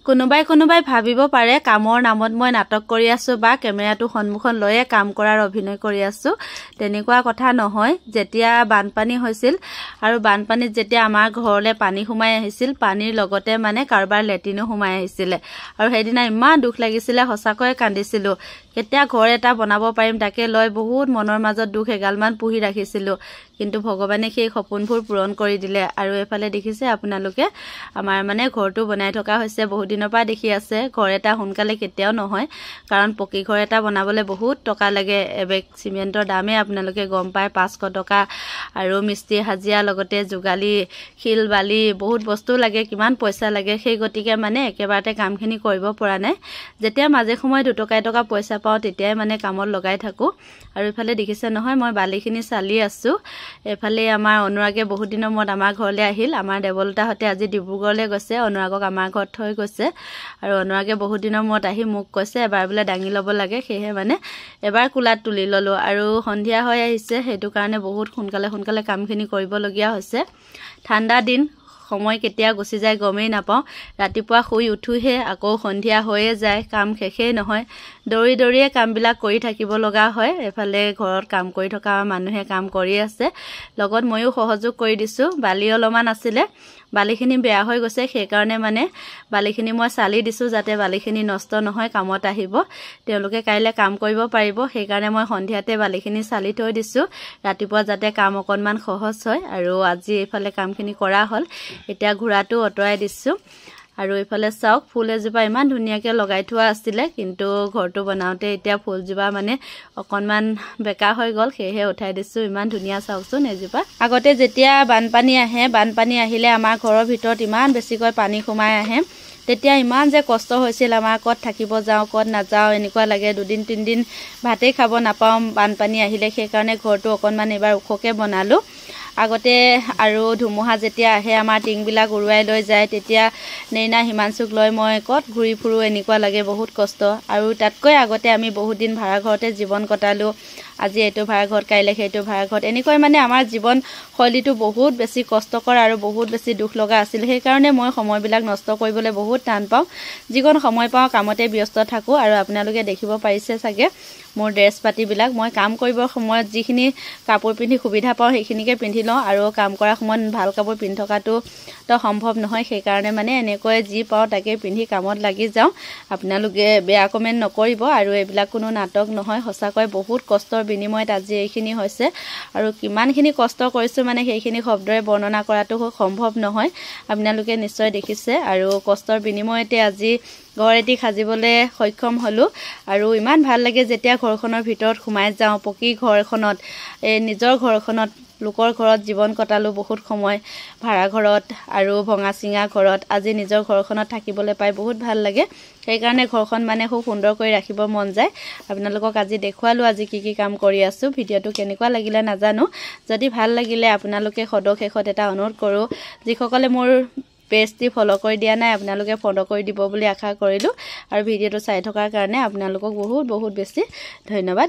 কোনোবাই ভাবিব পাৰে কামৰ নামত মই নাটক কৰি আছো বা কেমেৰাটো সন্মুখত লৈয়ে কাম কৰাৰ অভিনয় কৰি আছো তেনেকুৱা কথা নহয় যেতিয়া বানপানী হৈছিল আৰু বানপানীত যেতিয়া আমাৰ ঘৰলে পানী সোমাই আহিছিল পানীৰ লগতে মানে কাৰবাৰ লেটিনো সোমাই আহিছিল আৰু সেইদিনা ইমান দুখ লাগিছিল হসাকৈ কান্দিছিলো কেতিয়া ঘৰ এটা বনাব পাৰিম তাকে লৈ বহুত মনৰ মাজত দুখ এগালমান পুহি ৰাখিছিলো কিন্তু ভগৱানে সেই সপোনবোৰ পূৰণ কৰি দিলে আৰু এফালে দেখিছে আপোনালোকে আমাৰ মানে ঘৰটো বনাই থকা হৈছে বহুত দিনৰ পৰা দেখি আছে ঘৰ এটা সোনকালে কেতিয়াও নহয় কাৰণ পকি ঘৰ এটা বনাবলৈ বহুত টকা লাগে এবেগ সিমেন্টৰ দামে আপোনালোকে গম পায় 500 টকা আৰু মিস্ত্ৰী হাজিয়া লগতে যোগালী শিল বালি বহুত বস্তু লাগে কিমান পইচা লাগে সেই গতিকে মানে একেবাৰতে কামখিনি কৰিব পৰা নাই যেতিয়া মাজে সময় 2 টকা 1 টকা পইচা পাও তেতিয়াই মানে কামত লগাই থাকো আৰু ইফালে দেখিছে নহয় মই বালিখিনি চালি আছো এফালে আমাৰ অনুৰাগে বহুত দিনৰ মূৰত আমাৰ ঘৰলৈ আহিল আমাৰ দেৱলতাহতে আজি ডিব্ৰুগড়লৈ গৈছে অনুৰাগক আমাৰ ঘৰত থৈ গৈছে আৰু অনুৰাগে বহুত দিনৰ মূৰত আহি মোক কৈছে এবাৰ বোলে দাঙি ল'ব লাগে সেয়ে মানে এবাৰ কুলাত তুলি ললো আৰু সন্ধিয়া হৈ আহিছে সেইটো কাৰণে বহুত সোনকালে কামখিনি কৰিবলগীয়া হৈছে ঠাণ্ডা দিন সময় কেতিয়া গুছি যায় গমেই নাপাওঁ ৰাতিপুৱা শুই উঠুহে আকৌ সন্ধিয়া হৈয়ে যায় কাম শেষেই নহয় দৌৰিয়ে কামবিলাক কৰি থাকিব লগা হয় এফালে ঘৰত কাম কৰি থকা মানুহে কাম কৰি আছে লগত ময়ো সহযোগ কৰি দিছো বালি অলমান আছিলে বালিখিনি বেয়া হৈ গৈছে সেই কাৰণে মানে বালিখিনি মই চালি দিছো যাতে বালিখিনি নষ্ট নহয় কামত আহিব তেওঁলোকে কাইলে কাম কৰিব পাৰিব সেই কাৰণে মই সন্ধিয়াতে বালিখিনি চালি থৈ দিছো ৰাতিপুৱা যাতে কাম অকনমান সহজ হয় আৰু আজি এইফালে কামখিনি কৰা হ'ল এতিয়া ঘোৰাটো অতৰাই দিছো আৰু ইফালে চাওক ফুল এজোপা ইমান ধুনীয়াকৈ লগাই থোৱা আছিল কিন্তু ঘৰটো বনাওতে এতিয়া ফুলজোপা মানে অকনমান বেকা হৈ গল সেয়ে উঠাই দিছো ইমান ধুনীয়া চাওকচোন এজোপা আগতে যেতিয়া বানপানী আহিলে আমাৰ ঘৰৰ ভিতৰত ইমান বেছিকৈ পানী সোমাই আহে তেতিয়া ইমান যে কষ্ট হৈছিল আমাৰ কত থাকিব যাও কত নাযাও এনেকুৱা লাগে 2 দিন 3 দিন ভাতেই খাব নাপাও বানপানী আহিলে সেই কাৰণে ঘৰটো অকনমান এবাৰ উখকে বনালো আগতে আৰু ধুমুহা যেতিয়া আহে আমাৰ টিংবিলাক উৰুৱাই লৈ যায় তেতিয়া নেইনা হিমানসুক লৈ মই কত ঘুৰি ফুৰো এনেকুৱা লাগে বহুত কষ্ট আৰু তাতকৈ আগতে আমি বহুত দিন ভাড়া ঘৰতে জীৱন কটালো আজি এটো ভাড়া ঘৰ কাইলে সেইটো ভাড়া ঘৰ এনেকৈ মানে আমাৰ জীৱন শৈলীটো বহুত বেছি কষ্টকৰ আৰু বহুত বেছি দুখ লগা আছিল সেই কাৰণে মই সময়বিলাক নষ্ট কৰিবলৈ বহুত টান পাওঁ যিকোন সময় পাওঁ কামতে ব্যস্ত থাকো আৰু আপোনালোকে দেখিব পাৰিছে চাগে মোৰ ড্ৰেছ পাতিবিলাক মই কাম কৰিবৰ সময়ত যিখিনি কাপোৰ পিন্ধি সুবিধা পাওঁ সেইখিনিকে পিন্ধি লওঁ আৰু কাম কৰা সময়ত ভাল কাপোৰ পিন্ধি থকাটো তো সম্ভৱ নহয় সেই কাৰণে মানে এনেকৈ যি পাওঁ তাকে পিন্ধি কামত লাগি যাওঁ আপোনালোকে বেয়া কমেন্ট নকৰিব আৰু এইবিলাক কোনো নাটক নহয় সঁচাকৈ বহুত কষ্টৰ বিনিময়ত আজি এইখিনি হৈছে আৰু কিমানখিনি কষ্ট কৰিছো মানে সেইখিনি শব্দৰে বৰ্ণনা কৰাটো সম্ভৱ নহয় আপোনালোকে নিশ্চয় দেখিছে আৰু কষ্টৰ বিনিময়তে আজি ঘৰ এটি সাজিবলৈ সক্ষম হলো আৰু ইমান ভাল লাগে যেতিয়া ঘৰখনৰ ভিতৰত সোমাই যাওঁ পকি ঘৰখনত নিজৰ ঘৰখনত লোকৰ ঘৰত জীৱন কটালো বহুত সময় ভাড়া ঘৰত আৰু ভঙা চিঙা ঘৰত আজি নিজৰ ঘৰখনত থাকিবলৈ পাই বহুত ভাল লাগে সেই কাৰণে ঘৰখন মানে খুব সুন্দৰ কৰি ৰাখিব মন যায় আপোনালোকক আজি দেখুৱালো আজি কি কাম কৰি আছো ভিডিওটো কেনেকুৱা লাগিলে নাজানো যদি ভাল লাগিলে আপোনালোকে সদশেষত এটা অনুৰোধ কৰো যিসকলে মোৰ পেজটি ফলো কৰি দিয়া নাই আপোনালোকে ফলো কৰি দিব বুলি আশা কৰিলো আৰু ভিডিওটো চাই থকাৰ কাৰণে আপোনালোকক বহুত বেছি ধন্যবাদ